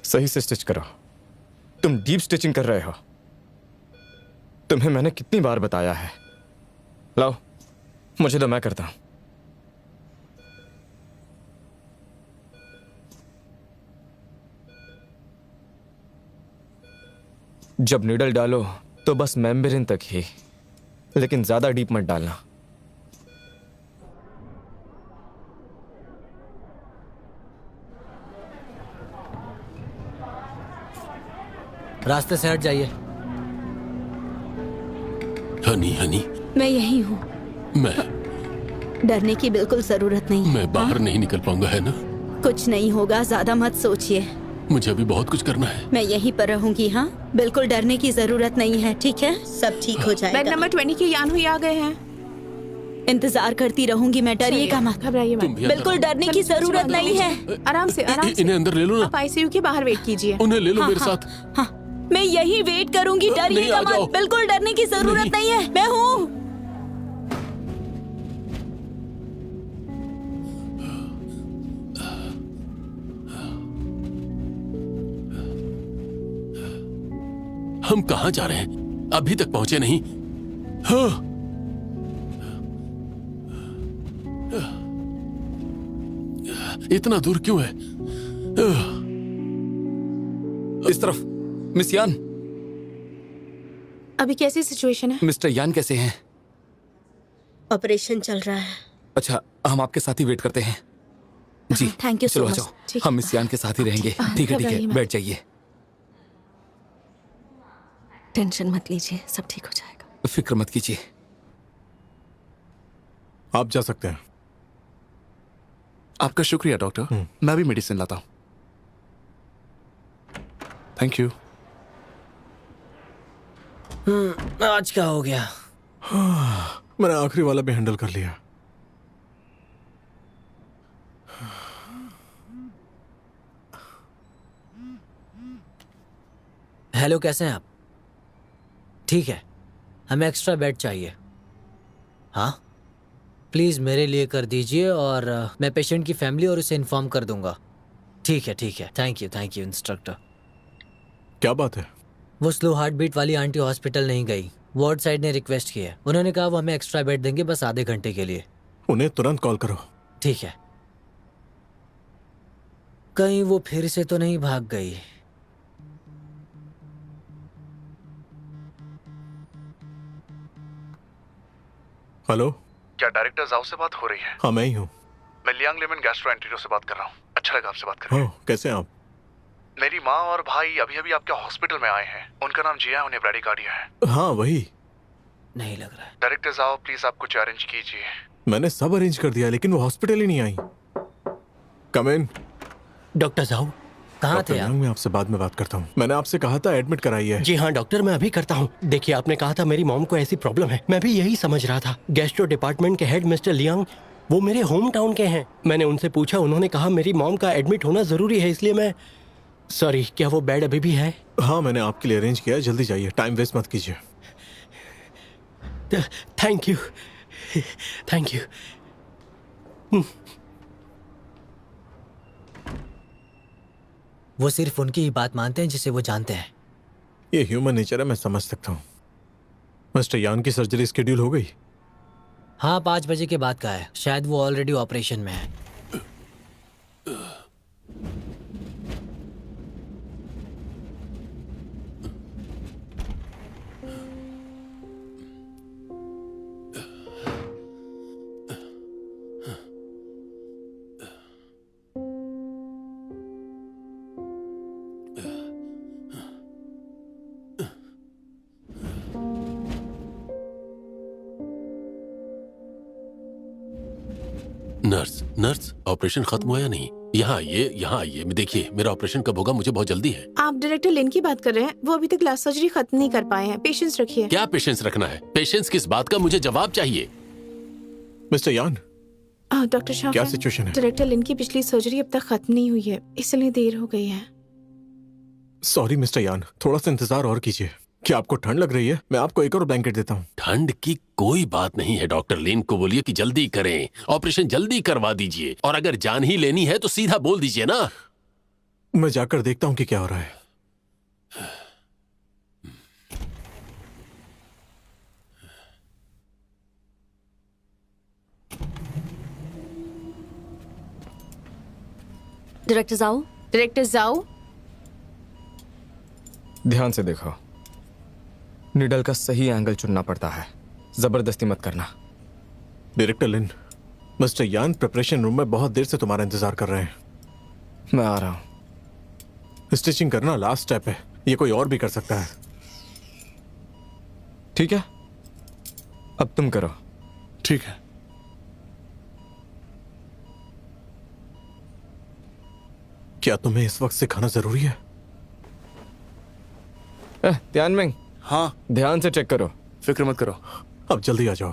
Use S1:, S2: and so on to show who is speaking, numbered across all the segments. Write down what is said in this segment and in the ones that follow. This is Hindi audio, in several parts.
S1: सही से स्टिच करो। तुम डीप स्टिचिंग कर रहे हो। तुम्हें मैंने कितनी बार बताया है। लाओ, मुझे तो मैं करता हूं। जब नीडल डालो तो बस मेम्ब्रेन तक ही, लेकिन ज्यादा डीप मत डालना।
S2: रास्ते से हट जाइए।
S3: हनी हनी,
S4: मैं यही हूँ।
S3: मैं
S4: डरने की बिल्कुल जरूरत नहीं है।
S3: मैं बाहर नहीं निकल पाऊंगा, है ना?
S4: कुछ नहीं होगा, ज्यादा मत सोचिए।
S3: मुझे अभी बहुत कुछ करना है।
S4: मैं यहीं पर रहूंगी। हाँ, बिल्कुल डरने की जरूरत नहीं है, ठीक है? सब ठीक हो जाएगा।
S5: बेड नंबर 20 के यान हुई आ गए हैं।
S4: इंतजार करती रहूंगी मैं, डरिएगा मत।
S5: घबराइए मत।
S4: बिल्कुल डरने की जरूरत नहीं है।
S5: आराम से, आराम से।
S3: इन्हें अंदर ले लो ना।
S5: आप आईसीयू के बाहर वेट कीजिए।
S3: उन्हें ले लो
S4: हाँ,
S3: मेरे
S4: हाँ,
S3: साथ।
S4: हाँ, मैं यही वेट करूंगी, डरिएगा
S3: आ जाओ।
S4: मत। बिल्कुल डरने की जरूरत नहीं है, मैं हूँ।
S3: हम कहाँ जा रहे हैं? अभी तक पहुंचे नहीं। हाँ। इतना दूर क्यों है?
S1: इस तरफ। मिस यान।
S5: अभी कैसी सिचुएशन है?
S1: मिस्टर यान कैसे हैं?
S4: ऑपरेशन चल रहा है।
S1: अच्छा, हम आपके साथ ही वेट करते हैं। जी,
S4: थैंक यू सो
S1: चलो आ
S4: मच।
S1: जाओ। हम मिस यान के साथ ही रहेंगे। ठीक है, ठीक है, बैठ जाइए।
S4: टेंशन मत लीजिए, सब ठीक हो जाएगा।
S1: फिक्र मत कीजिए।
S6: आप जा सकते हैं।
S7: आपका शुक्रिया डॉक्टर। मैं भी मेडिसिन लाता हूं। Thank you.
S2: आज क्या हो गया?
S6: मैंने आखिरी वाला भी हैंडल कर लिया।
S2: हेलो, कैसे हैं आप? ठीक है, हमें एक्स्ट्रा बेड चाहिए। हाँ, प्लीज़ मेरे लिए कर दीजिए और मैं पेशेंट की फैमिली और उसे इन्फॉर्म कर दूंगा। ठीक है, ठीक है। Thank you instructor.
S6: क्या बात है?
S2: वो स्लो हार्ट बीट वाली आंटी हॉस्पिटल नहीं गई। वार्ड साइड ने रिक्वेस्ट की है। उन्होंने कहा वो हमें एक्स्ट्रा बेड देंगे, बस आधे घंटे के लिए।
S6: उन्हें तुरंत कॉल करो।
S2: ठीक है। कहीं वो फिर से तो नहीं भाग गई?
S6: हेलो,
S7: क्या डायरेक्टर जाओ से बात हो रही है?
S6: हाँ मैं ही हूँ।
S7: मैं लियांग लेमन गैस्ट्रोएंटेरो से बात कर रहा हूँ। अच्छा लगा आपसे बात करके।
S6: हाँ, कैसे हैं आप?
S7: मेरी माँ और भाई अभी अभी आपके हॉस्पिटल में आए हैं। उनका नाम जिया, उन्हें ब्रैडिकार्डिया है।
S6: हाँ वही।
S2: नहीं लग रहा है।
S7: डायरेक्टर जाओ, प्लीज आप कुछ अरेंज कीजिए।
S6: मैंने सब अरेंज कर दिया, लेकिन वो हॉस्पिटल ही नहीं आई। कम इन।
S8: डॉक्टर साहब,
S2: कहाँ थे आप?
S6: मैं आपसे बाद में बात करता हूँ। मैंने आपसे कहा था एडमिट कराइए।
S8: जी हाँ डॉक्टर, मैं अभी करता हूँ। देखिए, आपने कहा था मेरी मॉम को ऐसी प्रॉब्लम है, मैं भी यही समझ रहा था। गैस्ट्रो डिपार्टमेंट के हेड मिस्टर लियांग, वो मेरे होम टाउन के हैं। मैंने उनसे पूछा, उन्होंने कहा मेरी मॉम का एडमिट होना जरूरी है, इसलिए मैं सॉरी। क्या वो बेड अभी भी है?
S6: हाँ, मैंने आपके लिए अरेंज किया। जल्दी जाइए, टाइम वेस्ट मत कीजिए।
S8: Thank you, thank you.
S2: वो सिर्फ उनकी ही बात मानते हैं जिसे वो जानते हैं।
S6: ये ह्यूमन नेचर है, मैं समझ सकता हूँ। मिस्टर यान की सर्जरी स्केड्यूल हो गई?
S2: हाँ, 5 बजे के बाद का है। शायद वो ऑलरेडी ऑपरेशन में है।
S3: नर्स, ऑपरेशन खत्म हुआ या नहीं? यहाँ आइए। देखिए, मेरा ऑपरेशन कब होगा? मुझे बहुत जल्दी है।
S5: आप डायरेक्टर लिन की बात कर रहे हैं? वो अभी तक लास्ट सर्जरी खत्म नहीं कर पाए हैं। पेशेंस रखिए।
S3: क्या पेशेंस रखना है? पेशेंस किस बात का? मुझे जवाब चाहिए।
S6: मिस्टर यान,
S5: डॉक्टर शाह,
S6: क्या सिचुएशन है?
S5: डायरेक्टर लिन की पिछली सर्जरी अब तक खत्म नहीं हुई है, इसलिए देर हो गई है।
S6: सॉरी मिस्टर यान, थोड़ा सा इंतजार और कीजिए। क्या आपको ठंड लग रही है? मैं आपको एक और ब्लैंकेट देता हूँ।
S3: ठंड की कोई बात नहीं है। डॉक्टर लिन को बोलिए कि जल्दी करें, ऑपरेशन जल्दी करवा दीजिए। और अगर जान ही लेनी है तो सीधा बोल दीजिए ना।
S6: मैं जाकर देखता हूं कि क्या हो रहा है।
S9: डायरेक्टर जाओ।
S5: डायरेक्टर जाओ।
S1: ध्यान से देखो, निडल का सही एंगल चुनना पड़ता है, जबरदस्ती मत करना।
S6: डायरेक्टर लिन, मिस्टर यान प्रिपरेशन रूम में बहुत देर से तुम्हारा इंतजार कर रहे हैं।
S1: मैं आ रहा हूं।
S6: स्टिचिंग करना लास्ट स्टेप है, ये कोई और भी कर सकता है।
S1: ठीक है, अब तुम करो।
S7: ठीक है।
S6: क्या तुम्हें इस वक्त सिखाना जरूरी है?
S1: तियानमिंग,
S7: हाँ,
S1: ध्यान से चेक करो।
S7: फिक्र मत करो।
S6: अब जल्दी आ जाओ।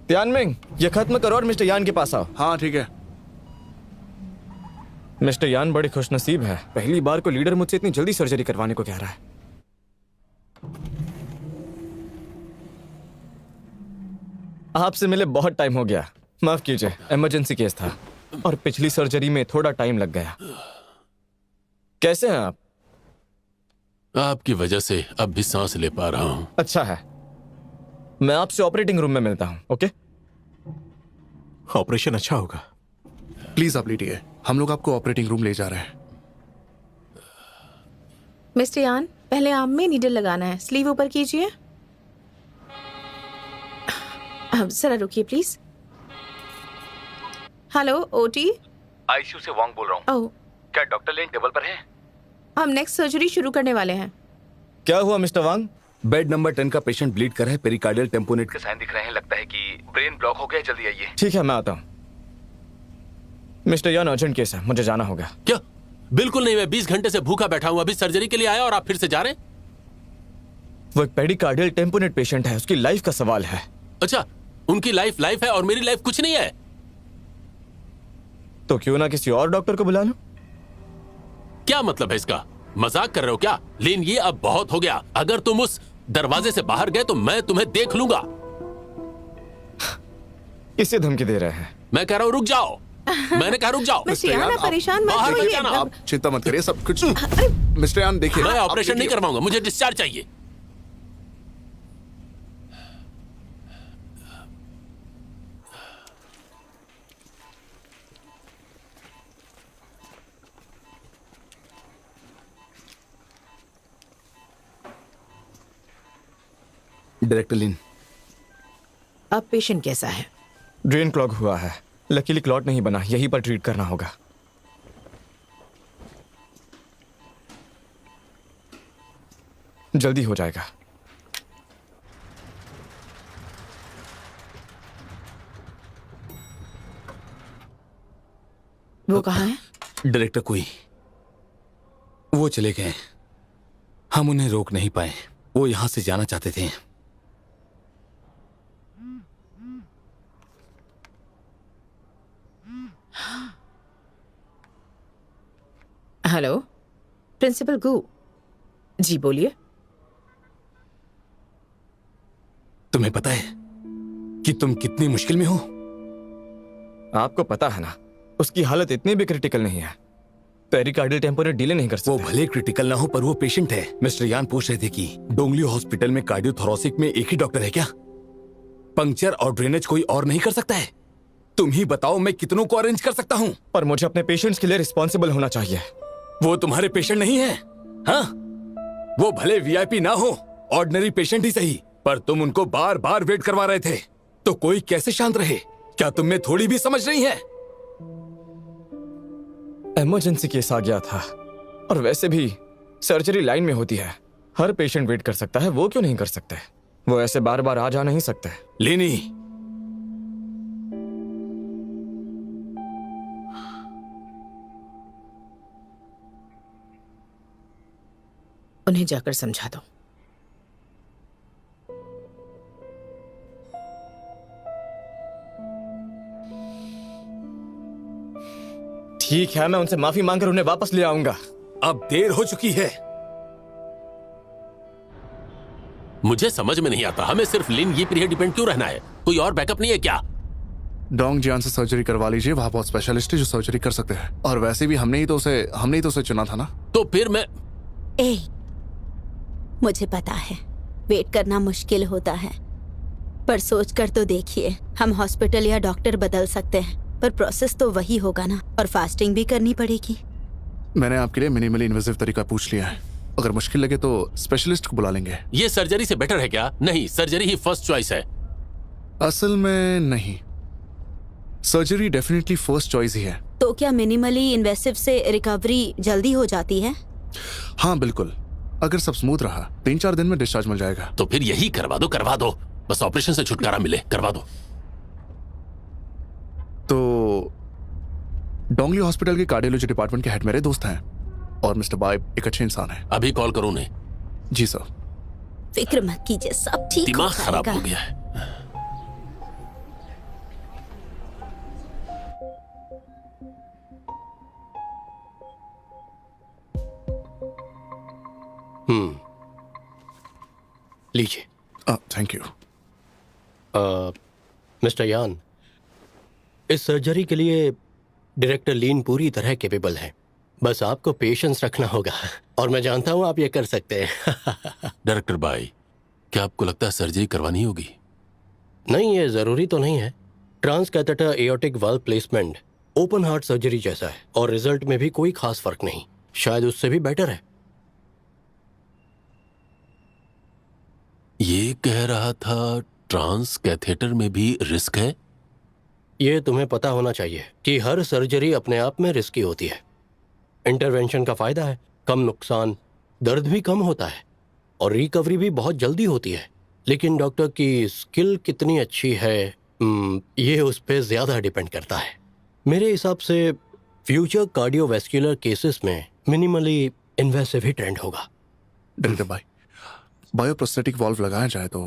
S1: तियानमिंग, ये खत्म करो और मिस्टर यान के पास आओ।
S7: हाँ ठीक है।
S1: मिस्टर यान बड़े खुशनसीब है, पहली बार को लीडर मुझसे इतनी जल्दी सर्जरी करवाने को कह रहा है। आपसे मिले बहुत टाइम हो गया, माफ कीजिए, इमरजेंसी केस था और पिछली सर्जरी में थोड़ा टाइम लग गया। कैसे हैं आप?
S3: आपकी वजह से अब भी सांस ले पा रहा हूं।
S1: अच्छा है, मैं आपसे ऑपरेटिंग रूम में मिलता हूं। ओके?
S6: ऑपरेशन अच्छा होगा।
S7: प्लीज आप लेटिए, हम लोग आपको ऑपरेटिंग रूम ले जा रहे हैं।
S5: मिस्टर यान, पहले आर्म में नीडल लगाना है, स्लीव ऊपर कीजिए। अब जरा रुकिए प्लीज। Hello, OT.
S10: आईसीयू से वांग बोल रहा हूँ।
S5: ओह,
S10: क्या डॉक्टर लेन टेबल पर है?
S5: हम नेक्स्ट सर्जरी शुरू करने वाले हैं।
S1: क्या हुआ मिस्टर वांग?
S10: बेड नंबर 10 का पेशेंट ब्लीड कर रहा है, पेरिकार्डियल टेम्पोनेट के साइन दिख रहे हैं, लगता है कि ब्रेन ब्लॉक हो गया, जल्दी आइए।
S1: ठीक है, मैं आता हूं। मिस्टर यान, अर्जेंट केस है, मुझे जाना होगा।
S3: क्या? बिल्कुल नहीं, मैं 20 घंटे से भूखा बैठा हूं, अभी सर्जरी के लिए आया और आप फिर से जा रहे हैं?
S1: वो एक पेरिकार्डियल टेम्पोनेट पेशेंट है, उसकी लाइफ का सवाल है।
S3: अच्छा, उनकी लाइफ है और मेरी लाइफ कुछ नहीं है।
S1: तो क्यों ना किसी और डॉक्टर को बुला लो?
S3: क्या मतलब है इसका? मजाक कर रहे हो क्या? लेकिन ये अब बहुत हो गया, अगर तुम उस दरवाजे से बाहर गए तो मैं तुम्हें देख लूंगा।
S1: किसे धमकी दे रहे हैं?
S3: मैं कह रहा हूं रुक जाओ। मैंने कहा रुक जाओ।
S5: मिस्टर यान, आप परेशान मत
S3: बाहर मत
S5: होइए।
S3: जाना।
S7: आप चिंता मत करिए, सब कुछ। मिस्टर यान देखिए,
S3: मैं
S7: आप
S3: ऑपरेशन नहीं
S7: देखिए।
S3: करवाऊंगा, मुझे डिस्चार्ज चाहिए।
S10: डायरेक्टर लिन,
S5: अब पेशेंट कैसा है?
S1: ड्रेन क्लॉग हुआ है, लकीली क्लॉट नहीं बना, यहीं पर ट्रीट करना होगा। जल्दी हो जाएगा।
S5: वो कहाँ है?
S10: डायरेक्टर कोई, वो चले गए, हम उन्हें रोक नहीं पाए, वो यहां से जाना चाहते थे।
S5: हेलो, प्रिंसिपल गू जी, बोलिए।
S10: तुम्हें पता है कि तुम कितनी मुश्किल में हो?
S1: आपको पता है ना, उसकी हालत इतनी भी क्रिटिकल नहीं है, पेरिकार्डियल टेम्पोनेट डिले नहीं कर सकते।
S10: वो भले क्रिटिकल ना हो पर वो पेशेंट है। मिस्टर यान पूछ रहे थे कि डोंगलियो हॉस्पिटल में कार्डियोथोरेसिक में एक ही डॉक्टर है क्या? पंक्चर और ड्रेनेज कोई और नहीं कर सकता है? तुम ही बताओ, मैं कितनों को अरेंज कर सकता हूँ?
S1: पर मुझे अपने पेशेंट्स के लिए रिस्पॉन्सिबल होना चाहिए।
S10: वो तुम्हारे पेशेंट नहीं है। हाँ, वो भले वीआईपी ना हो, ऑर्डिनरी पेशेंट ही सही, पर तुम उनको बार बार वेट करवा रहे थे, तो कोई कैसे शांत रहे? क्या तुम में थोड़ी भी समझ नहीं है?
S1: इमरजेंसी केस आ गया था, और वैसे भी सर्जरी लाइन में होती है, हर पेशेंट वेट कर सकता है, वो क्यों नहीं कर सकते? वो ऐसे बार बार आ जा नहीं सकते।
S10: लेनी,
S5: उन्हें जाकर समझा दो।
S1: ठीक है, मैं उनसे माफी मांगकर उन्हें वापस ले आऊंगा।
S10: अब देर हो चुकी है।
S3: मुझे समझ में नहीं आता, हमें सिर्फ लिन ये पीरियड डिपेंड क्यों रहना है? कोई और बैकअप नहीं है क्या?
S7: डोंग जियान से सर्जरी करवा लीजिए, वहाँ बहुत स्पेशलिस्ट है जो सर्जरी कर सकते हैं। और वैसे भी हमने ही तो उसे चुना था ना।
S3: तो फिर मैं
S4: ए, मुझे पता है वेट करना मुश्किल होता है, पर सोच कर तो देखिए, हम हॉस्पिटल या डॉक्टर बदल सकते हैं, पर प्रोसेस तो वही होगा ना, और फास्टिंग भी करनी पड़ेगी।
S7: मैंने आपके लिए मिनिमली इन्वेसिव तरीका पूछ लिया है। अगर मुश्किल लगे तो स्पेशलिस्ट को बुला लेंगे।
S3: ये सर्जरी से बेटर है क्या? नहीं, सर्जरी ही फर्स्ट चॉइस है।
S7: असल में नहीं, सर्जरी डेफिनेटली फर्स्ट चॉइस ही है।
S4: तो क्या मिनिमली इन्वेसिव से रिकवरी जल्दी हो जाती है?
S7: हाँ बिल्कुल, अगर सब स्मूथ रहा 3-4 दिन में डिस्चार्ज मिल जाएगा।
S3: तो फिर यही करवा दो, बस ऑपरेशन से छुटकारा मिले, करवा दो।
S7: तो डोंगली हॉस्पिटल के कार्डियोलॉजी डिपार्टमेंट के हेड मेरे दोस्त हैं, और मिस्टर बाय एक अच्छे इंसान है।
S3: अभी कॉल करूं उन्हें?
S7: जी सर।
S4: फिक्र मत कीजिए, सब ठीक हो
S3: दिमाग
S4: जाएगा।
S3: खराब हो गया है।
S8: लीजिए।
S7: Thank you.
S8: मिस्टर यान, इस सर्जरी के लिए डायरेक्टर लीन पूरी तरह कैपेबल है, बस आपको पेशेंस रखना होगा, और मैं जानता हूं आप ये कर सकते हैं।
S3: डायरेक्टर भाई, क्या आपको लगता है सर्जरी करवानी होगी?
S8: नहीं, ये जरूरी तो नहीं है। Trans catheter aortic valve placement open heart surgery जैसा है, और रिजल्ट में भी कोई खास फर्क नहीं, शायद उससे भी बेटर है।
S3: ये कह रहा था ट्रांस कैथेटर में भी रिस्क है।
S8: ये तुम्हें पता होना चाहिए कि हर सर्जरी अपने आप में रिस्की होती है। इंटरवेंशन का फायदा है, कम नुकसान, दर्द भी कम होता है, और रिकवरी भी बहुत जल्दी होती है। लेकिन डॉक्टर की स्किल कितनी अच्छी है, ये उस पर ज्यादा डिपेंड करता है। मेरे हिसाब से फ्यूचर कार्डियोवैस्कुलर केसेस में मिनिमली इन्वेसिव ही ट्रेंड होगा।
S7: डायरेक्टर भाई, बायोप्रोस्थेटिक वाल्व लगाया जाए तो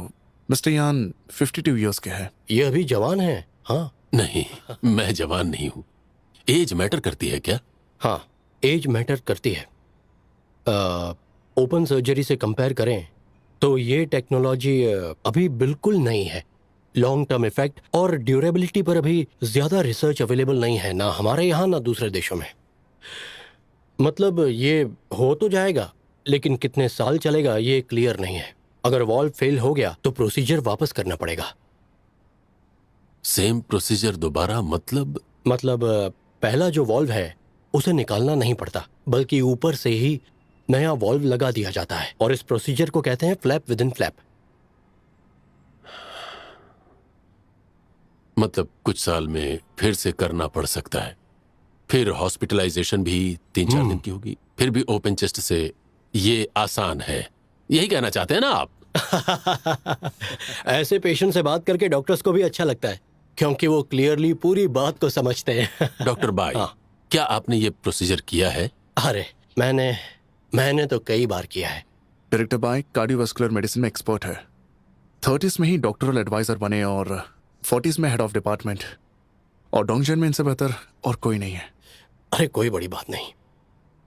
S7: मिस्टर यान 52 इयर्स के हैं।
S8: ये अभी जवान है। हाँ
S3: नहीं, मैं जवान नहीं हूं। एज मैटर करती है क्या?
S8: हाँ, एज मैटर करती है। ओपन सर्जरी से कंपेयर करें तो ये टेक्नोलॉजी अभी बिल्कुल नई है। लॉन्ग टर्म इफेक्ट और ड्यूरेबिलिटी पर अभी ज्यादा रिसर्च अवेलेबल नहीं है, ना हमारे यहाँ ना दूसरे देशों में। मतलब ये हो तो जाएगा, लेकिन कितने साल चलेगा ये क्लियर नहीं है। अगर वॉल्व फेल हो गया तो प्रोसीजर वापस करना पड़ेगा।
S3: सेम प्रोसीजर दोबारा? मतलब
S8: पहला जो वॉल्व है उसे निकालना नहीं पड़ता, बल्कि ऊपर से ही नया वॉल्व लगा दिया जाता है, और इस प्रोसीजर को कहते हैं फ्लैप विद इन फ्लैप।
S3: मतलब कुछ साल में फिर से करना पड़ सकता है। फिर हॉस्पिटलाइजेशन भी 3-4 दिन की होगी। फिर भी ओपन चेस्ट से ये आसान है, यही कहना चाहते हैं ना आप?
S8: ऐसे पेशेंट से बात करके डॉक्टर्स को भी अच्छा लगता है, क्योंकि वो क्लियरली पूरी बात को समझते हैं।
S3: डॉक्टर बाई,
S8: हाँ।
S3: क्या आपने ये प्रोसीजर किया है?
S8: अरे मैंने तो कई बार किया है।
S7: डायरेक्टर बाय कार्डियोवास्कुलर मेडिसिन में एक्सपर्ट है। 30s में ही डॉक्टरल एडवाइजर बने और 40s में हेड ऑफ डिपार्टमेंट, और डोंगजन में इनसे बेहतर और कोई नहीं है।
S8: अरे कोई बड़ी बात नहीं।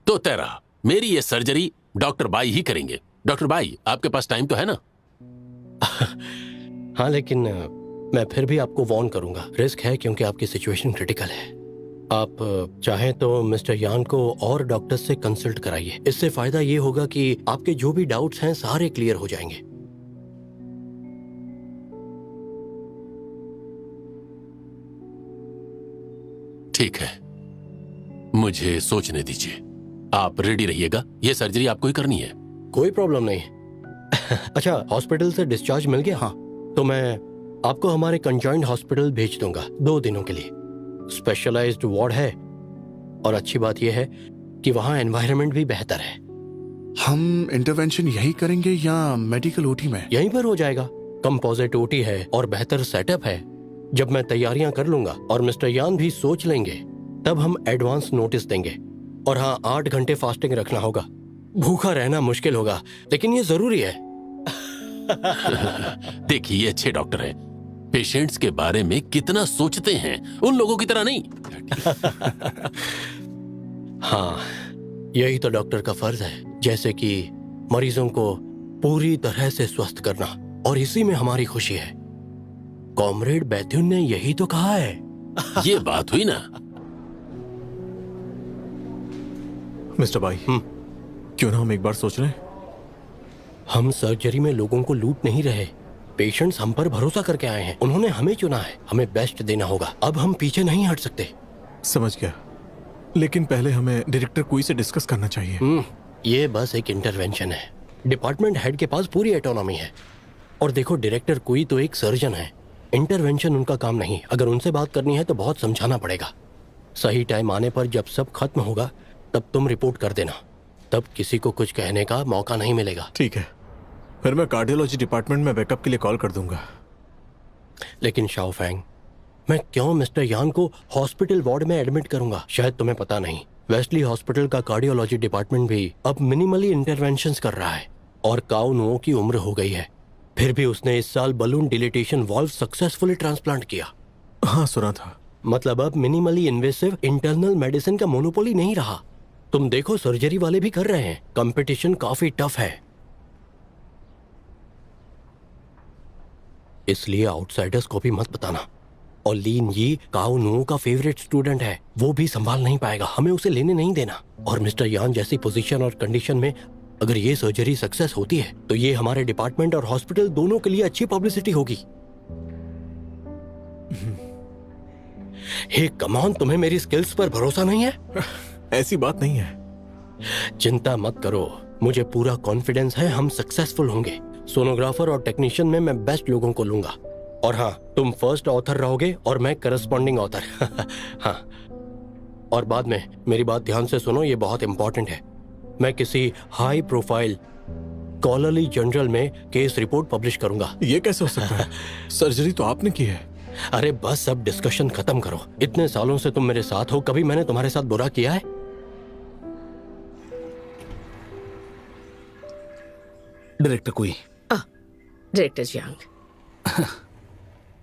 S3: तो तेरा मेरी ये सर्जरी डॉक्टर बाई ही करेंगे। डॉक्टर बाई, आपके पास टाइम तो है ना?
S8: हाँ, लेकिन मैं फिर भी आपको वार्न करूंगा, रिस्क है, क्योंकि आपकी सिचुएशन क्रिटिकल है। आप चाहें तो मिस्टर यान को और डॉक्टर से कंसल्ट कराइए। इससे फायदा ये होगा कि आपके जो भी डाउट्स हैं सारे क्लियर हो जाएंगे।
S3: ठीक है, मुझे सोचने दीजिए। आप रेडी रहिएगा, ये सर्जरी आपको ही करनी है।
S8: कोई प्रॉब्लम नहीं। अच्छा, हॉस्पिटल से डिस्चार्ज मिल गया? हाँ, तो मैं आपको हमारे कंजॉइंट हॉस्पिटल भेज दूंगा 2 दिनों के लिए। स्पेशलाइज्ड वार्ड है, और अच्छी बात यह है कि वहाँ एनवायरनमेंट भी बेहतर है।
S7: हम इंटरवेंशन यही करेंगे या मेडिकल ओटी में?
S8: यहीं पर हो जाएगा। कंपोजिट ओटी है और बेहतर सेटअप है। जब मैं तैयारियां कर लूंगा और मिस्टर यान भी सोच लेंगे, तब हम एडवांस नोटिस देंगे। और हाँ, 8 घंटे फास्टिंग रखना होगा। भूखा रहना मुश्किल होगा, लेकिन ये जरूरी है।
S3: देखिए, ये अच्छे डॉक्टर हैं, पेशेंट्स के बारे में कितना सोचते हैं, उन लोगों की तरह नहीं।
S8: हाँ, यही तो डॉक्टर का फर्ज है, जैसे कि मरीजों को पूरी तरह से स्वस्थ करना, और इसी में हमारी खुशी है। कॉमरेड बैथ्यून ने यही तो कहा है।
S3: ये बात हुई ना।
S6: मिस्टर भाई, क्यों ना हम एक बार सोच लें?
S8: हम सर्जरी में लोगों को लूट नहीं रहे। पेशेंट्स हम पर भरोसा करके आए हैं, उन्होंने हमें चुना है, हमें बेस्ट देना होगा। अब हम पीछे नहीं हट सकते।
S6: समझ गया, लेकिन पहले हमें डायरेक्टर कोई से डिस्कस करना चाहिए।
S8: ये बस एक इंटरवेंशन है। डिपार्टमेंट हेड के पास पूरी ऑटोनॉमी है। और देखो, डायरेक्टर कोई तो एक सर्जन है, इंटरवेंशन उनका काम नहीं। अगर उनसे बात करनी है तो बहुत समझाना पड़ेगा। सही टाइम आने पर जब सब खत्म होगा तब तुम रिपोर्ट कर देना, तब किसी को कुछ कहने का मौका नहीं मिलेगा।
S6: ठीक है, फिर मैं कार्डियोलॉजी डिपार्टमेंट में बैकअप के लिए कॉल कर दूंगा।
S8: लेकिन शाओफैंग, मैं क्यों मिस्टर यान को हॉस्पिटल वार्ड में एडमिट करूंगा? शायद तुम्हें पता नहीं, वेस्टली हॉस्पिटल का कार्डियोलॉजी डिपार्टमेंट भी अब मिनिमली इंटरवेंशंस कर रहा है। और काउ नुओ की उम्र हो गई है, फिर भी उसने इस साल balloon dilatation valve successfully transplant किया।
S6: हाँ, सुना था।
S8: मतलब अब मिनिमली इन्वेसिव इंटरनल मेडिसिन का मोनोपोली नहीं रहा। तुम देखो, सर्जरी वाले भी कर रहे हैं। कंपटीशन काफी टफ है, इसलिए आउटसाइडर्स को भी मत बताना। और लीन ये काउ नुओ का फेवरेट स्टूडेंट है, वो भी संभाल नहीं पाएगा, हमें उसे लेने नहीं देना। और मिस्टर यान जैसी पोजीशन और कंडीशन में अगर ये सर्जरी सक्सेस होती है तो ये हमारे डिपार्टमेंट और हॉस्पिटल दोनों के लिए अच्छी पब्लिसिटी होगी। हे कम ऑन, तुम्हें मेरी स्किल्स पर भरोसा नहीं है?
S6: ऐसी बात नहीं है।
S8: चिंता मत करो, मुझे पूरा कॉन्फिडेंस है हम सक्सेसफुल होंगे। सोनोग्राफर और टेक्नीशियन में मैं बेस्ट लोगों को लूंगा। और हाँ, तुम फर्स्ट ऑथर रहोगे और मैं करस्पॉन्डिंग ऑथर। हाँ, और बाद में मेरी बात ध्यान से सुनो, ये बहुत इंपॉर्टेंट है। मैं किसी हाई प्रोफाइल कॉलरली जर्नल में केस रिपोर्ट पब्लिश करूंगा।
S6: ये कैसे हो सकता है? सर्जरी तो आपने की है।
S8: अरे बस, सब डिस्कशन खत्म करो। इतने सालों से तुम मेरे साथ हो, कभी मैंने तुम्हारे साथ बुरा किया है?
S10: डायरेक्टर कोई?
S9: डायरेक्टर यांग।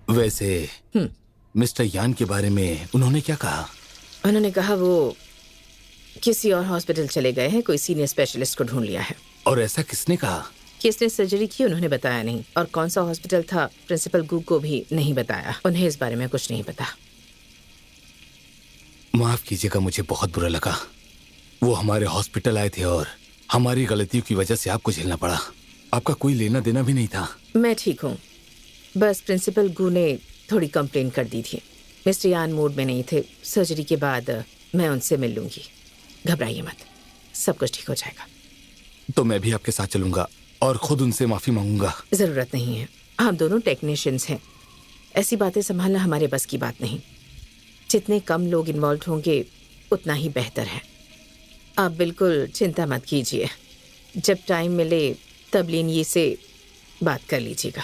S10: वैसे मिस्टर यान के बारे में उन्होंने क्या कहा?
S9: उन्होंने कहा वो किसी और हॉस्पिटल चले गए हैं, कोई सीनियर स्पेशलिस्ट को ढूंढ लिया है।
S10: और ऐसा किसने कहा?
S9: किसने सर्जरी की उन्होंने बताया नहीं, और कौन सा हॉस्पिटल था प्रिंसिपल गू को भी नहीं बताया। उन्हें इस बारे में कुछ नहीं पता।
S10: माफ कीजिएगा, मुझे बहुत बुरा लगा। वो हमारे हॉस्पिटल आए थे और हमारी गलतियों की वजह से आपको झेलना पड़ा। आपका कोई लेना देना भी नहीं था।
S9: मैं ठीक हूँ, बस प्रिंसिपल गू ने थोड़ी कंप्लेन कर दी थी। मिस्टर यान मूड में नहीं थे। सर्जरी के बाद मैं उनसे मिल लूंगी, घबराइए मत, सब कुछ ठीक हो जाएगा।
S10: तो मैं भी आपके साथ चलूंगा और खुद उनसे माफी मांगूंगा।
S9: जरूरत नहीं है, हम दोनों टेक्नीशियंस हैं, ऐसी बातें संभालना हमारे बस की बात नहीं। जितने कम लोग इन्वॉल्व होंगे उतना ही बेहतर है। आप बिल्कुल चिंता मत कीजिए, जब टाइम मिले तब लीनिये से बात कर लीजिएगा।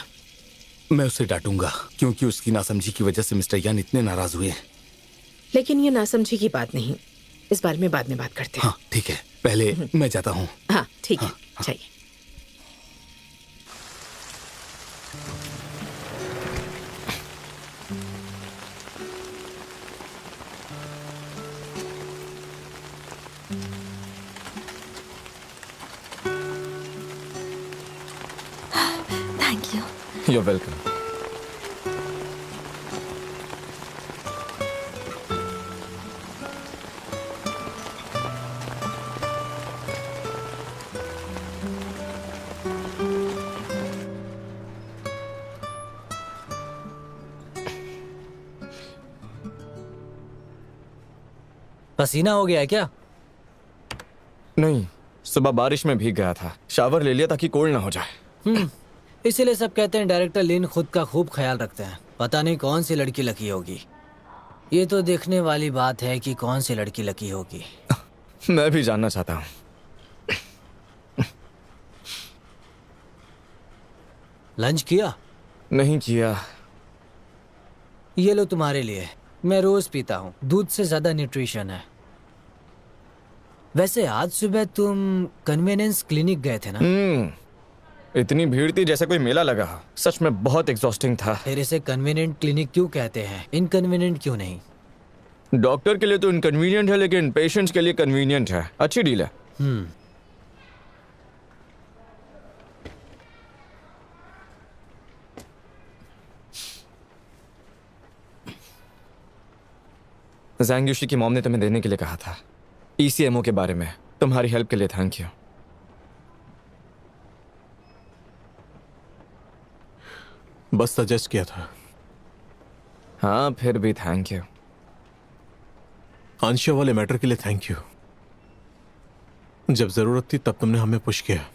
S10: मैं उसे डांटूंगा क्योंकि उसकी नासमझी की वजह से मिस्टर यान इतने नाराज हुए।
S9: लेकिन ये नासमझी की बात नहीं, इस बारे में बाद में बात करते हैं।
S10: हाँ ठीक है, पहले मैं जाता हूँ।
S9: हाँ ठीक है, चाहिए।
S4: Thank you.
S1: You're welcome.
S2: पसीना हो गया है क्या?
S1: नहीं, सुबह बारिश में भीग गया था, शावर ले लिया ताकि कोल्ड ना हो जाए।
S2: इसीलिए सब कहते हैं डायरेक्टर लिन खुद का खूब ख्याल रखते हैं। पता नहीं कौन सी लड़की लकी होगी। ये तो देखने वाली बात है कि कौन सी लड़की लकी होगी।
S1: मैं भी जानना चाहता हूँ।
S2: लंच किया?
S1: नहीं किया।
S2: ये लो तुम्हारे लिए, मैं रोज पीता हूँ, दूध से ज्यादा न्यूट्रिशन है। वैसे आज सुबह तुम कन्वीनियंस क्लिनिक गए थे ना?
S1: इतनी भीड़ थी जैसे कोई मेला लगा। सच में बहुत एग्जॉस्टिंग था।
S2: फिर इसे कन्वीनियंट क्लिनिक क्यों कहते हैं, इनकन्वीनियंट क्यों नहीं?
S1: डॉक्टर के लिए तो इनकन्वीनियंट है, लेकिन पेशेंट्स के लिए कन्वीनियंट है। अच्छी डील है। ज़ैंग यूशी की मॉम ने तुम्हें देने के लिए कहा था, ECMO के बारे में। तुम्हारी हेल्प के लिए थैंक यू।
S6: बस सजेस्ट किया था।
S1: हाँ, फिर भी थैंक यू।
S6: आंशिया वाले मैटर के लिए थैंक यू। जब जरूरत थी तब तुमने हमें पुश किया।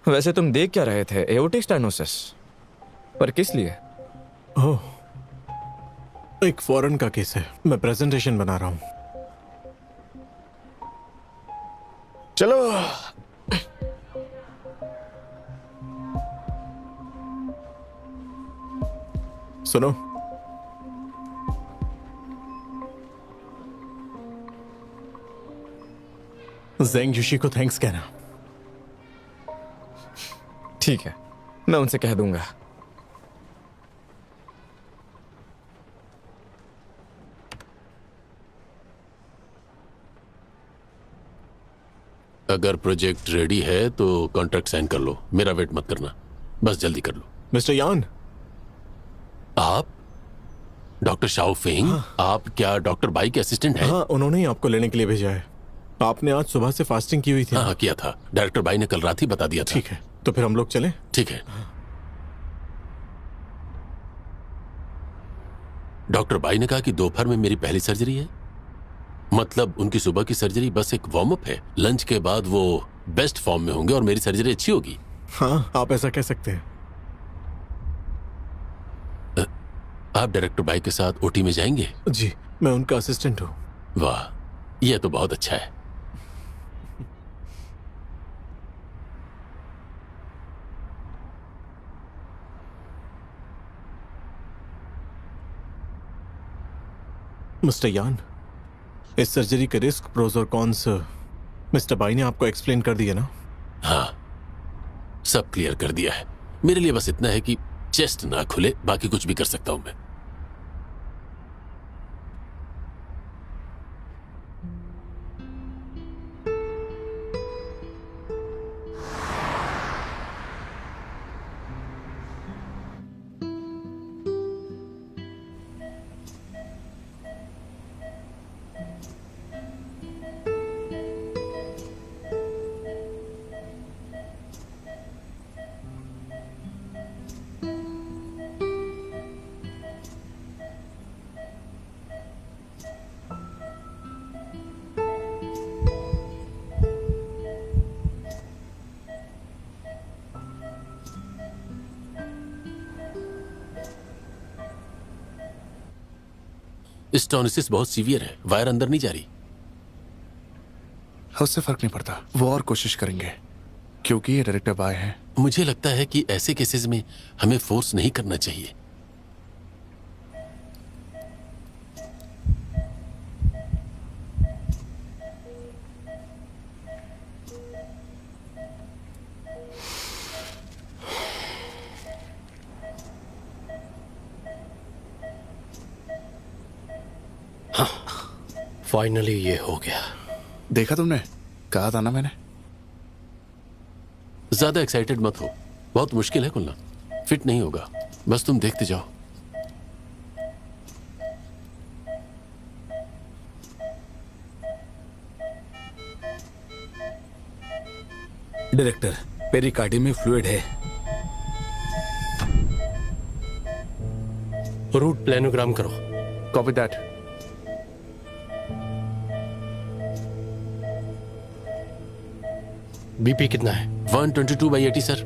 S1: वैसे तुम देख क्या रहे थे? Aortic stenosis. पर किस लिए?
S6: ओह, एक फॉरेन का केस है, मैं प्रेजेंटेशन बना रहा हूं।
S1: चलो।
S6: सुनो, ज़ैंग यूशी को थैंक्स कहना।
S1: ठीक है, मैं उनसे कह दूंगा।
S3: अगर प्रोजेक्ट रेडी है तो कॉन्ट्रैक्ट साइन कर लो, मेरा वेट मत करना, बस जल्दी कर लो।
S6: मिस्टर यान,
S3: आप डॉक्टर शाओ फेंग? आप क्या डॉक्टर बाई के असिस्टेंट हैं?
S6: हाँ, उन्होंने ही आपको लेने के लिए भेजा है। आपने आज सुबह से फास्टिंग की हुई थी।
S3: हाँ, किया था। डायरेक्टर बाई ने कल रात ही बता दिया था।
S6: ठीक है, तो फिर हम लोग चलें?
S3: ठीक है। डॉक्टर बाई ने कहा कि दोपहर में मेरी पहली सर्जरी है। मतलब उनकी सुबह की सर्जरी बस एक वार्म अप है। लंच के बाद वो बेस्ट फॉर्म में होंगे और मेरी सर्जरी अच्छी होगी।
S6: हाँ, आप ऐसा कह सकते हैं।
S3: आप डायरेक्टर बाई के साथ ओटी में जाएंगे?
S6: जी, मैं उनका असिस्टेंट हूँ।
S3: वाह, यह तो बहुत अच्छा है।
S6: मिस्टर यान, इस सर्जरी के रिस्क, प्रोज और कॉन्स मिस्टर बाई ने आपको एक्सप्लेन कर दिया ना?
S3: हाँ, सब क्लियर कर दिया है। मेरे लिए बस इतना है कि चेस्ट ना खुले, बाकी कुछ भी कर सकता हूं मैं। स्टोनिसिस बहुत सीवियर है, वायर अंदर नहीं जा रही।
S7: उससे फर्क नहीं पड़ता, वो और कोशिश करेंगे क्योंकि ये डायरेक्टर बाय है।
S3: मुझे लगता है कि ऐसे केसेस में हमें फोर्स नहीं करना चाहिए।
S8: फाइनली ये हो गया।
S7: देखा तुमने, कहा था ना मैंने।
S3: ज्यादा एक्साइटेड मत हो, बहुत मुश्किल है खुलना, फिट नहीं होगा, बस तुम देखते जाओ।
S10: डायरेक्टर, पेरिकार्डियम में फ्लूइड है।
S8: रूट प्लेनोग्राम करो।
S7: Copy that.
S8: बीपी कितना है?
S3: 122/80 सर।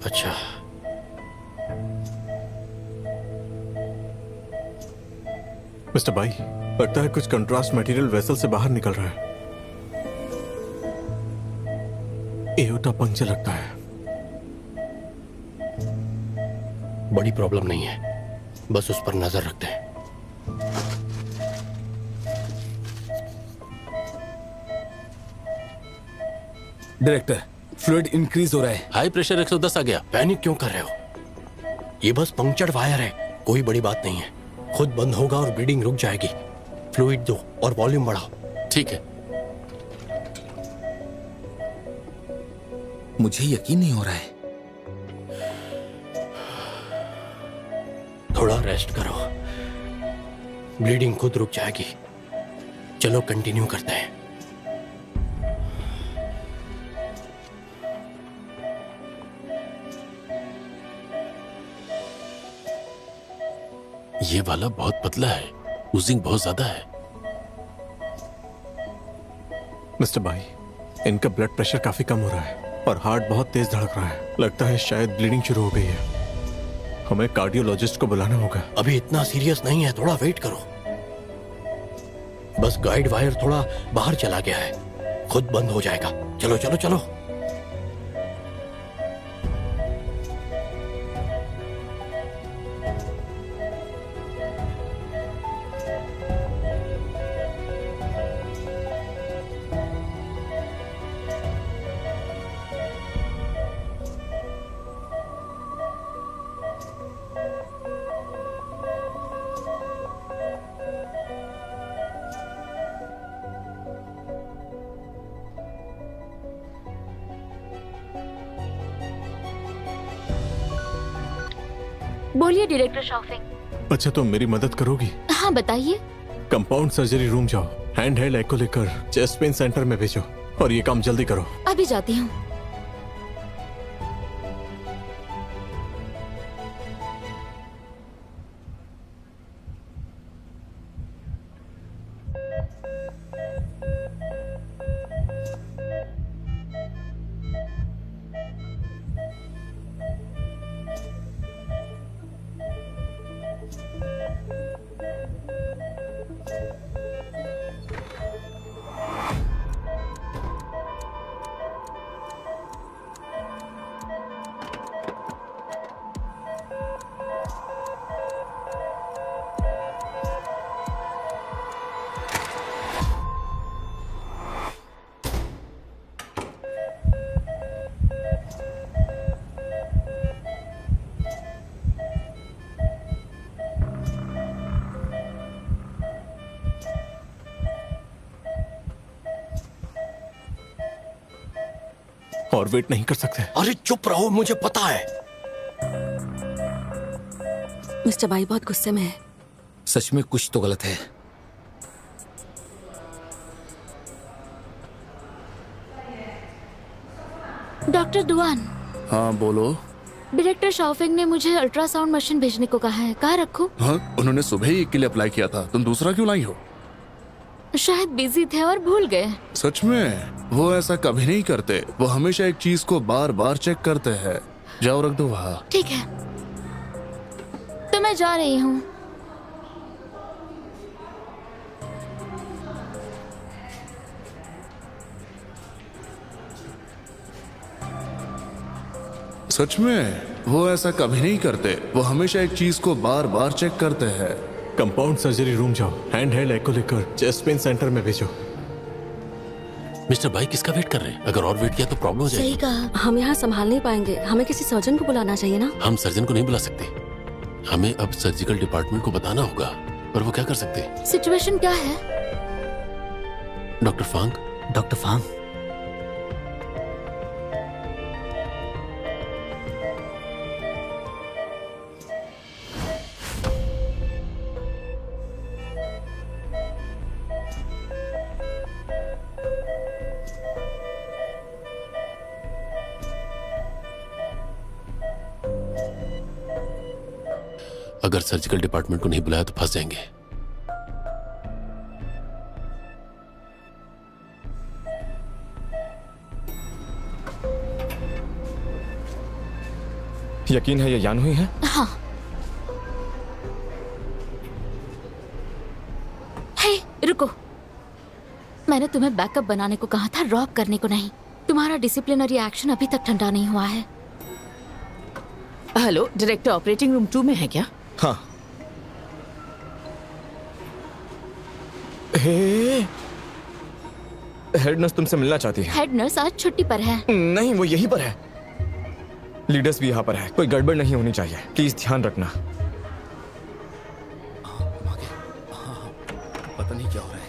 S8: अच्छा,
S6: मिस्टर बाई, लगता है कुछ कंट्रास्ट मटेरियल वेसल से बाहर निकल रहा है। एओर्टा पंक्चर लगता है।
S8: बड़ी प्रॉब्लम नहीं है, बस उस पर नजर रखते हैं।
S10: डायरेक्टर, फ्लूइड इंक्रीज हो रहा है।
S3: हाई प्रेशर 110 आ गया।
S8: पैनिक क्यों कर रहे हो? ये बस पंक्चर्ड वायर है, कोई बड़ी बात नहीं है। खुद बंद होगा और ब्लीडिंग रुक जाएगी। फ्लूइड दो और वॉल्यूम बढ़ाओ।
S3: ठीक है।
S10: मुझे यकीन नहीं हो रहा है।
S8: थोड़ा रेस्ट करो, ब्लीडिंग खुद रुक जाएगी। चलो कंटिन्यू करते हैं।
S3: ये वाला बहुत पतला है, यूजिंग बहुत ज्यादा है।
S6: मिस्टर भाई, इनका ब्लड प्रेशर काफी कम हो रहा है और हार्ट बहुत तेज धड़क रहा है। लगता है शायद ब्लीडिंग शुरू हो गई है। हमें कार्डियोलॉजिस्ट को बुलाना होगा।
S8: अभी इतना सीरियस नहीं है, थोड़ा वेट करो। बस गाइड वायर थोड़ा बाहर चला गया है, खुद बंद हो जाएगा। चलो चलो चलो।
S11: बोलिए डायरेक्टर शॉपिंग।
S6: अच्छा, तो मेरी मदद करोगी?
S11: हाँ बताइए।
S6: कंपाउंड सर्जरी रूम जाओ, हैंड हेल्ड एको लेकर चेस्ट पेन सेंटर में भेजो और ये काम जल्दी करो।
S11: अभी जाती हूँ।
S6: और वेट नहीं कर सकते।
S8: अरे चुप रहो, मुझे पता है।
S12: मिस्टर भाई बहुत गुस्से में है।
S10: सच में कुछ तो गलत है।
S11: डॉक्टर दुआन।
S7: हाँ बोलो।
S11: डायरेक्टर शॉपिंग ने मुझे अल्ट्रासाउंड मशीन भेजने को कहा है, कहाँ रखूं?
S7: हाँ, उन्होंने सुबह ही एक के लिए अप्लाई किया था, तुम दूसरा क्यों लाई हो?
S11: शायद बिजी थे और भूल गए।
S7: सच में? वो ऐसा कभी नहीं करते, वो हमेशा एक चीज को बार बार चेक करते हैं। जाओ रख दो वहाँ।
S11: ठीक है, तो मैं जा रही हूँ।
S7: सच में? वो ऐसा कभी नहीं करते, वो हमेशा एक चीज को बार बार चेक करते हैं।
S6: कंपाउंड सर्जरी रूम जाओ, हैंड हेल्ड एको लेकर चेस्ट पेन सेंटर में भेजो।
S3: मिस्टर भाई किसका वेट कर रहे हैं? अगर और वेट किया तो प्रॉब्लम हो जाएगी।
S12: सही कहा, हम यहाँ संभाल नहीं पाएंगे। हमें किसी सर्जन को बुलाना चाहिए ना।
S3: हम सर्जन को नहीं बुला सकते, हमें अब सर्जिकल डिपार्टमेंट को बताना होगा। पर वो क्या कर सकते हैं?
S11: सिचुएशन क्या है?
S3: डॉक्टर फांग।
S2: डॉक्टर फांग,
S3: अगर सर्जिकल डिपार्टमेंट को नहीं बुलाया तो फंस जाएंगे।
S1: यकीन है ये यान हुई है?
S11: हाँ। हे, रुको। मैंने तुम्हें बैकअप बनाने को कहा था, रॉब करने को नहीं। तुम्हारा डिसिप्लिनरी एक्शन अभी तक ठंडा नहीं हुआ है।
S9: हेलो, डायरेक्टर ऑपरेटिंग रूम 2 में है क्या?
S1: हाँ। हे, हेड नर्स तुमसे मिलना चाहती है।
S11: हेड नर्स आज छुट्टी पर है।
S1: नहीं, वो यहीं पर है। लीडर्स भी यहाँ पर है, कोई गड़बड़ नहीं होनी चाहिए। प्लीज ध्यान रखना।
S10: पता नहीं क्या हो रहा है।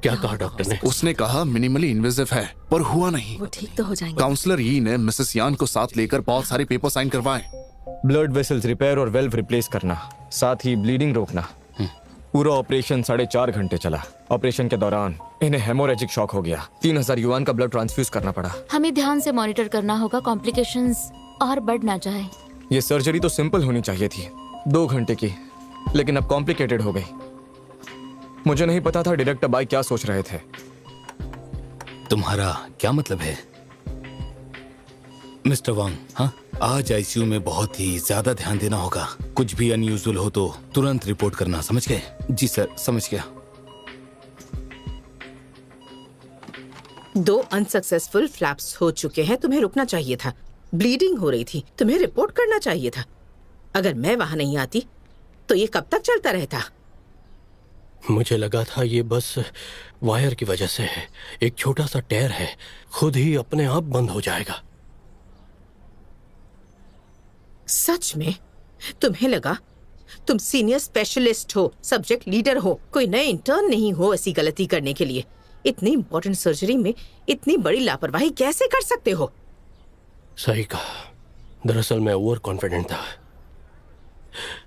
S8: क्या कहा डॉक्टर ने?
S7: उसने कहा मिनिमली इन्वेजिव है, पर हुआ नहीं।
S12: वो ठीक तो हो जाएंगे।
S7: काउंसलर यी ने मिसेस यान को साथ लेकर बहुत सारे पेपर साइन करवाए।
S1: ब्लड वेसल्स रिपेयर और वेल्व रिप्लेस करना, साथ ही ब्लीडिंग रोकना। पूरा ऑपरेशन 4.5 घंटे चला। ऑपरेशन के दौरान इन्हें हेमोरेजिक शॉक हो गया। 3000 युआन का ब्लड ट्रांसफ्यूज करना पड़ा।
S11: हमें ध्यान से मॉनिटर करना होगा, कॉम्प्लिकेशंस और बढ़ ना जाए।
S1: ये सर्जरी तो सिंपल होनी चाहिए थी, 2 घंटे की, लेकिन अब कॉम्प्लिकेटेड हो गई। मुझे नहीं पता था डायरेक्टर बाई क्या सोच रहे थे।
S10: तुम्हारा क्या मतलब है मिस्टर वांग? हाँ, आज आईसीयू में बहुत ही ज्यादा ध्यान देना होगा। कुछ भी अनयूजुअल हो तो तुरंत रिपोर्ट करना, समझ गए? जी सर, समझ गया।
S9: 2 अनसक्सेसफुल फ्लैप्स हो चुके हैं, तुम्हें रुकना चाहिए था। ब्लीडिंग हो रही थी, तुम्हें रिपोर्ट करना चाहिए था। अगर मैं वहां नहीं आती तो ये कब तक चलता रहता?
S8: मुझे लगा था ये बस वायर की वजह से है। एक छोटा सा टेर है, खुद ही अपने आप बंद हो जाएगा।
S9: सच में? तुम्हें लगा तुम सीनियर स्पेशलिस्ट हो, सब्जेक्ट लीडर हो, कोई नए इंटर्न नहीं हो ऐसी गलती करने के लिए। इतनी इंपॉर्टेंट सर्जरी में इतनी बड़ी लापरवाही कैसे कर सकते हो?
S8: सही कहा, दरअसल मैं ओवर कॉन्फिडेंट था।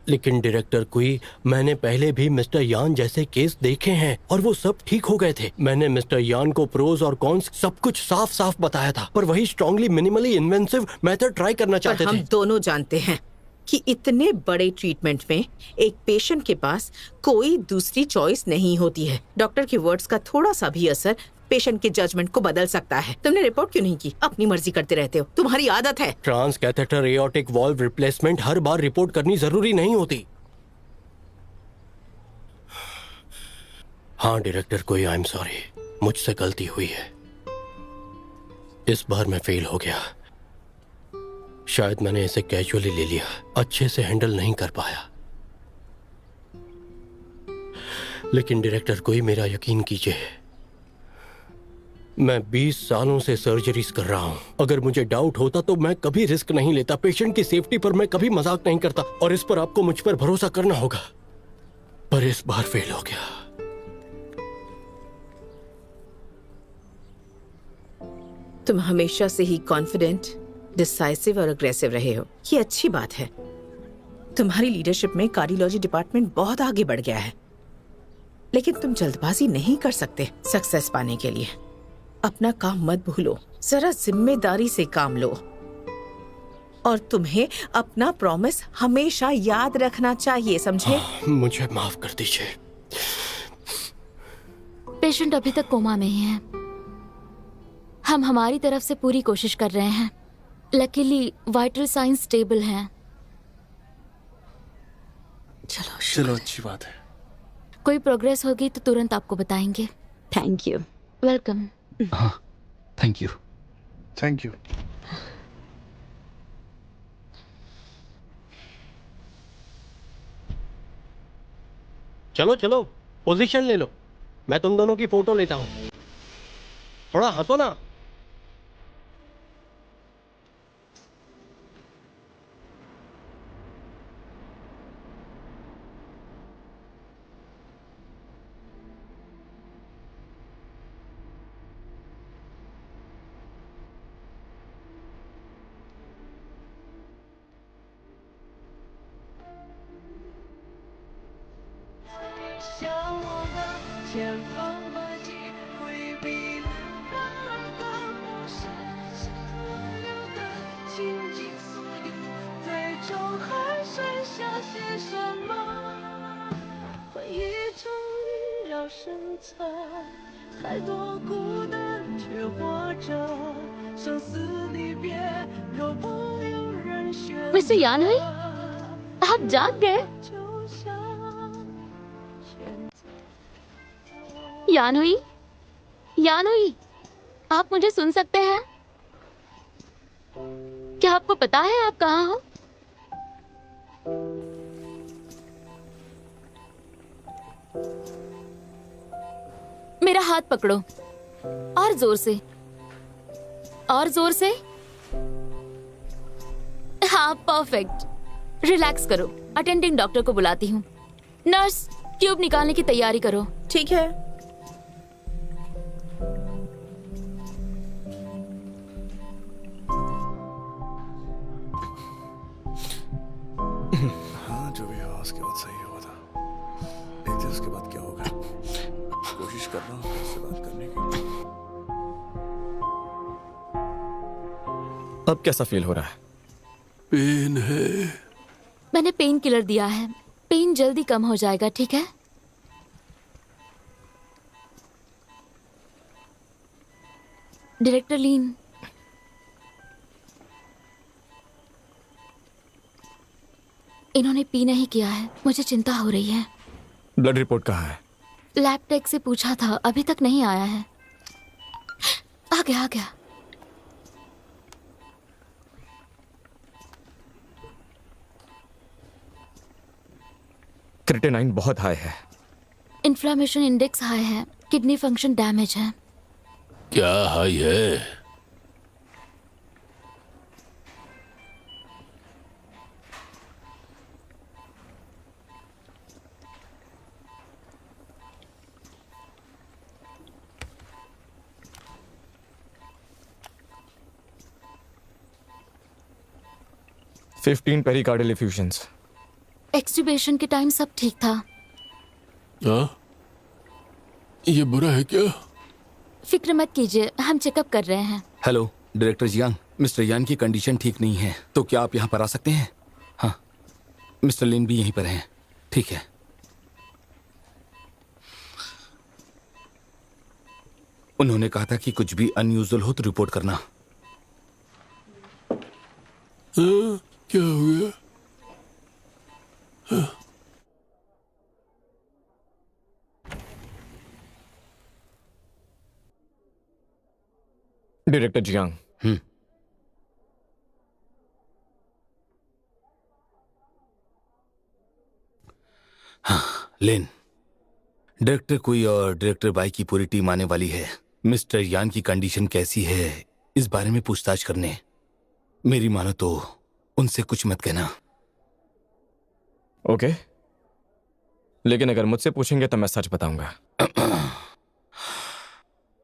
S8: लेकिन डायरेक्टर कुई, मैंने पहले भी मिस्टर यान जैसे केस देखे हैं और वो सब ठीक हो गए थे। मैंने मिस्टर यान को प्रोज और कॉन्स सब कुछ साफ साफ बताया था, पर वही strongly minimally invasive method try करना चाहते थे।
S9: हम दोनों जानते हैं कि इतने बड़े ट्रीटमेंट में एक पेशेंट के पास कोई दूसरी चॉइस नहीं होती है। डॉक्टर के वर्ड्स का थोड़ा सा भी असर पेशेंट के जजमेंट को बदल सकता है। तुमने रिपोर्ट क्यों नहीं की? अपनी मर्जी करते रहते हो, तुम्हारी आदत है।
S8: Trans catheter aortic valve replacement हर बार रिपोर्ट करनी जरूरी नहीं होती। हाँ डायरेक्टर कोई, आई एम सॉरी, मुझसे गलती हुई है। इस बार मैं फेल हो गया। शायद मैंने इसे कैजुअली ले लिया, अच्छे से हैंडल नहीं कर पाया। लेकिन डायरेक्टर कोई, मेरा यकीन कीजिए, मैं 20 सालों से सर्जरीज कर रहा हूं। अगर मुझे डाउट होता तो मैं कभी रिस्क नहीं लेता। पेशेंट की सेफ्टी पर मैं कभी मजाक नहीं करता, और इस पर आपको मुझ पर भरोसा करना होगा। पर इस बार फेल हो गया।
S9: तुम हमेशा से ही कॉन्फिडेंट, डिसाइसिव और अग्रेसिव रहे हो, ये अच्छी बात है। तुम्हारी लीडरशिप में कार्डियोलॉजी डिपार्टमेंट बहुत आगे बढ़ गया है। लेकिन तुम जल्दबाजी नहीं कर सकते सक्सेस पाने के लिए। अपना काम मत भूलो, जरा जिम्मेदारी से काम लो। और तुम्हें अपना प्रॉमिस हमेशा याद रखना चाहिए, समझे?
S8: मुझे माफ कर दीजिए।
S11: पेशेंट अभी तक कोमा में ही है। हम हमारी तरफ से पूरी कोशिश कर रहे हैं। लकीली वाइटल साइंस स्टेबल हैं।
S7: चलो अच्छी बात है।
S11: कोई प्रोग्रेस होगी तो तुरंत आपको बताएंगे।
S4: Thank you.
S11: वेलकम।
S10: हाँ, थैंक यू।
S7: Thank you.
S8: चलो चलो पोजीशन ले लो, मैं तुम दोनों की फोटो लेता हूं। थोड़ा हंसो ना।
S11: मिस्टर यान हुई, आप जाग गए? यान हुई, यान हुई, आप मुझे सुन सकते हैं? क्या आपको पता है आप कहाँ हो? मेरा हाथ पकड़ो और जोर से, और जोर से। हाँ परफेक्ट। रिलैक्स करो, अटेंडिंग डॉक्टर को बुलाती हूँ। नर्स, ट्यूब निकालने की तैयारी करो।
S9: ठीक है।
S7: उसके बाद सही हुआ था। देखते हैं उसके बाद क्या होगा। कोशिश कर रहा हूँ उससे बात करने की।
S1: अब कैसा फील हो रहा है?
S3: पेन है।
S11: मैंने पेन किलर दिया है, पेन जल्दी कम हो जाएगा, ठीक है? डायरेक्टर लीन, इन्होंने पी नहीं किया है, मुझे चिंता हो रही है।
S1: ब्लड रिपोर्ट कहाँ है?
S11: लैब टेक से पूछा था, अभी तक नहीं आया है। आ गया आ गया।
S1: क्रिएटिनिन बहुत हाई है।
S11: इन्फ्लेमेशन इंडेक्स हाई है, किडनी फंक्शन डैमेज है।
S3: क्या हाई है?
S1: $15 पेरिकार्डियल एफ्यूजन्स।
S11: एक्सट्यूबेशन के टाइम सब ठीक था।
S3: ये बुरा है क्या?
S11: फिक्र मत कीजिए, हम चेकअप कर रहे हैं।
S10: हेलो डायरेक्टर जियांग, मिस्टर यान की कंडीशन ठीक नहीं है, तो क्या आप यहाँ पर आ सकते हैं? हाँ, मिस्टर लिन भी यहीं पर हैं। ठीक है। उन्होंने कहा था कि कुछ भी अनयूजुअल हो तो रिपोर्ट करना।
S3: क्या हो गया?
S1: डायरेक्टर जियांग,
S10: हाँ लिन, डायरेक्टर कोई और डायरेक्टर बाई की पूरी टीम आने वाली है मिस्टर यान की कंडीशन कैसी है इस बारे में पूछताछ करने। मेरी मानो तो उनसे कुछ मत कहना।
S1: ओके, लेकिन अगर मुझसे पूछेंगे तो मैं सच बताऊंगा।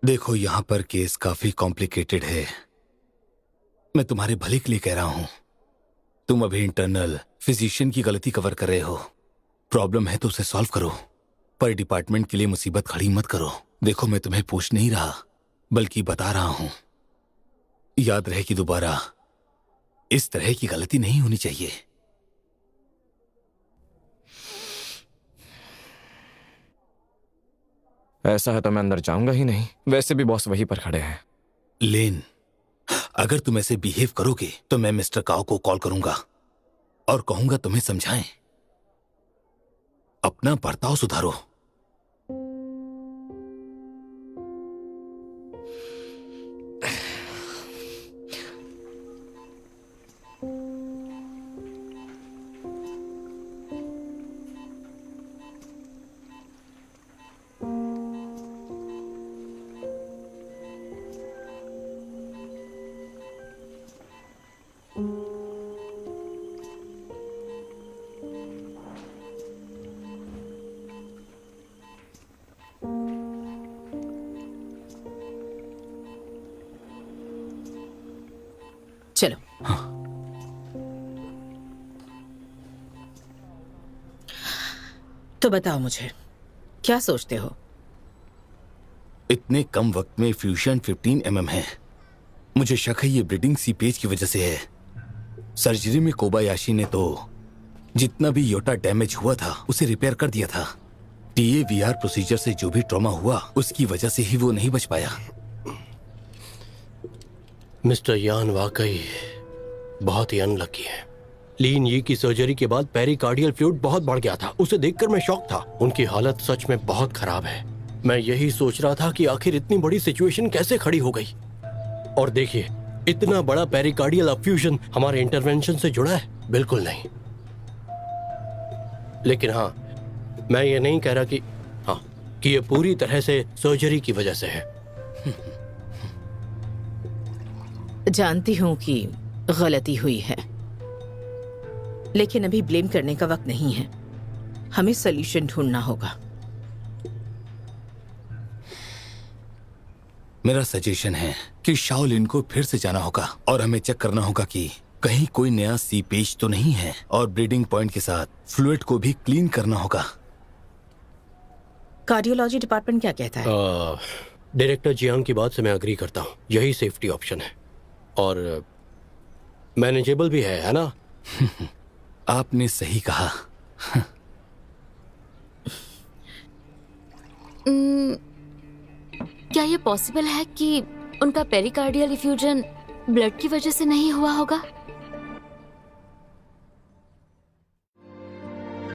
S10: देखो, यहां पर केस काफी कॉम्प्लिकेटेड है। मैं तुम्हारे भले के लिए कह रहा हूं। तुम अभी इंटरनल फिजिशियन की गलती कवर कर रहे हो। प्रॉब्लम है तो उसे सॉल्व करो, पर डिपार्टमेंट के लिए मुसीबत खड़ी मत करो। देखो, मैं तुम्हें पूछ नहीं रहा बल्कि बता रहा हूं। याद रहे कि दोबारा इस तरह की गलती नहीं होनी चाहिए।
S1: ऐसा है तो मैं अंदर जाऊंगा ही नहीं। वैसे भी बॉस वहीं पर खड़े हैं।
S10: लेन, अगर तुम ऐसे बिहेव करोगे तो मैं मिस्टर काओ को कॉल करूंगा और कहूंगा तुम्हें समझाएं। अपना बर्ताव सुधारो।
S9: चलो। तो बताओ मुझे, क्या सोचते हो?
S10: इतने कम वक्त में फ्यूजन 15 mm है। मुझे शक है ये ब्रीडिंग सीपेज की वजह से है। सर्जरी में कोबायाशी ने तो जितना भी योटा डैमेज हुआ था उसे रिपेयर कर दिया था। TAVR प्रोसीजर से जो भी ट्रॉमा हुआ उसकी वजह से ही वो नहीं बच पाया।
S8: मिस्टर यान वाकई बहुत ही अनलकी है। लीन यी की सर्जरी के बाद पेरिकार्डियल फ्लूइड बहुत बढ़ गया था। उसे देखकर मैं शॉक था। उनकी हालत सच में बहुत खराब है। मैं यही सोच रहा था कि आखिर इतनी बड़ी सिचुएशन कैसे खड़ी हो गई। और देखिए, इतना बड़ा पेरिकार्डियल अफ्यूजन हमारे इंटरवेंशन से जुड़ा है? बिल्कुल नहीं। लेकिन हाँ, मैं ये नहीं कह रहा कि ये पूरी तरह से सर्जरी की वजह से है।
S9: जानती हूं कि गलती हुई है, लेकिन अभी ब्लेम करने का वक्त नहीं है। हमें सॉल्यूशन ढूंढना होगा।
S10: मेरा सजेशन है कि शाओलिन को फिर से जाना होगा और हमें चेक करना होगा कि
S13: कहीं कोई नया सीपेज तो नहीं है, और ब्रीडिंग पॉइंट के साथ फ्लूइड को भी क्लीन करना होगा।
S9: कार्डियोलॉजी डिपार्टमेंट क्या कहता है?
S8: डायरेक्टर जियांग की बात से मैं अग्री करता हूँ, यही सेफ्टी ऑप्शन है और मैनेजेबल भी है ना?
S13: आपने सही कहा।
S11: क्या ये पॉसिबल है कि उनका पेरिकार्डियल इफ्यूजन ब्लड की वजह से नहीं हुआ होगा?